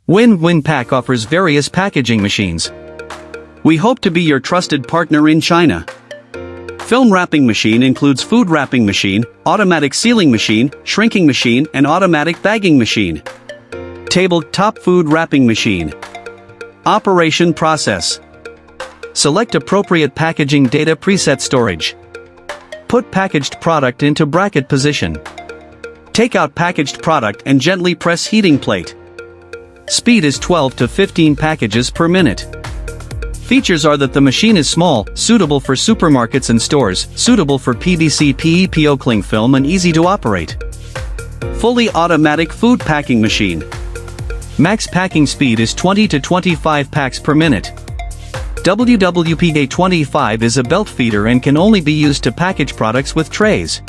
Win-Win Pack offers various packaging machines. We hope to be your trusted partner in China. Film wrapping machine includes food wrapping machine, automatic sealing machine, shrinking machine and automatic bagging machine. Tabletop food wrapping machine. Operation process. Select appropriate packaging data preset storage. Put packaged product into bracket position. Take out packaged product and gently press heating plate. Speed is 12 to 15 packages per minute. Features are that the machine is small, suitable for supermarkets and stores, suitable for PVC PE cling film and easy to operate. Fully automatic food packing machine. Max packing speed is 20 to 25 packs per minute. WWPA25 is a belt feeder and can only be used to package products with trays.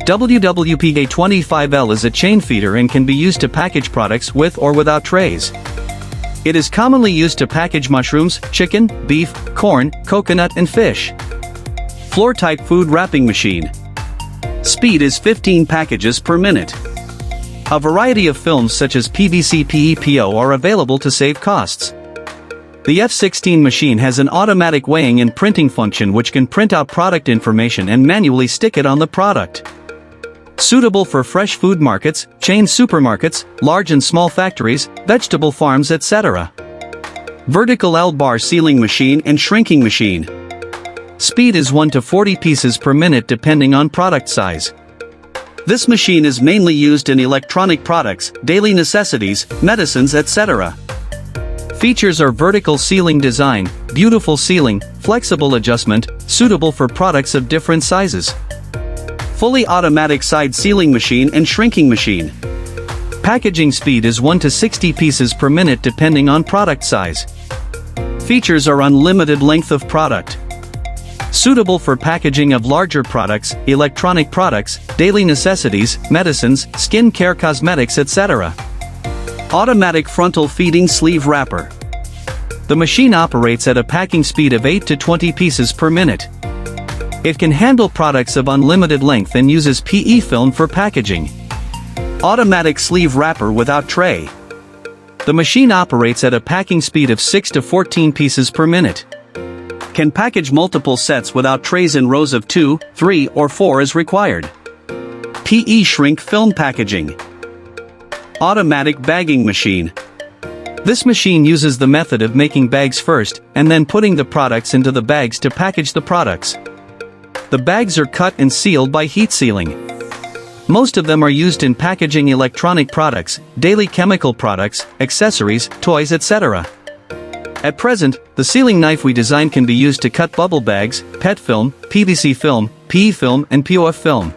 WWPA25L is a chain feeder and can be used to package products with or without trays. It is commonly used to package mushrooms, chicken, beef, corn, coconut and fish. Floor-type food wrapping machine. Speed is 15 packages per minute. A variety of films such as PVC PEPO are available to save costs. The F16 machine has an automatic weighing and printing function which can print out product information and manually stick it on the product. Suitable for fresh food markets, chain supermarkets, large and small factories, vegetable farms etc. Vertical L-bar sealing machine and shrinking machine. Speed is 1 to 40 pieces per minute depending on product size. This machine is mainly used in electronic products, daily necessities, medicines etc. Features are vertical sealing design, beautiful sealing, flexible adjustment, suitable for products of different sizes. Fully automatic side sealing machine and shrinking machine. Packaging speed is 1 to 60 pieces per minute depending on product size. Features are unlimited length of product. Suitable for packaging of larger products, electronic products, daily necessities, medicines, skin care cosmetics etc. Automatic frontal feeding sleeve wrapper. The machine operates at a packing speed of 8 to 20 pieces per minute. It can handle products of unlimited length and uses PE film for packaging. Automatic sleeve wrapper without tray. The machine operates at a packing speed of 6 to 14 pieces per minute. Can package multiple sets without trays in rows of 2, 3 or 4 as required. PE shrink film packaging. Automatic bagging machine. This machine uses the method of making bags first, and then putting the products into the bags to package the products. The bags are cut and sealed by heat sealing. Most of them are used in packaging electronic products, daily chemical products, accessories, toys etc. At present, the sealing knife we designed can be used to cut bubble bags, PET film, PVC film, PE film and POF film.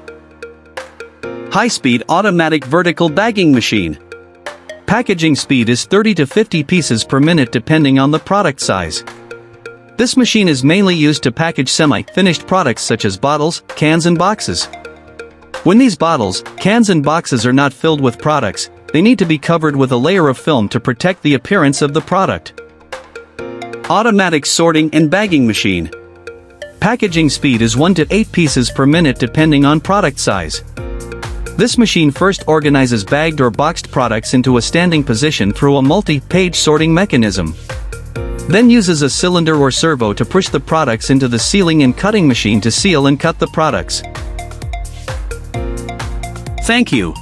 High-speed automatic vertical bagging machine. Packaging speed is 30 to 50 pieces per minute depending on the product size. This machine is mainly used to package semi-finished products such as bottles, cans and boxes. When these bottles, cans and boxes are not filled with products, they need to be covered with a layer of film to protect the appearance of the product. Automatic sorting and bagging machine. Packaging speed is 1 to 8 pieces per minute depending on product size. This machine first organizes bagged or boxed products into a standing position through a multi-page sorting mechanism. Then uses a cylinder or servo to push the products into the sealing and cutting machine to seal and cut the products. Thank you.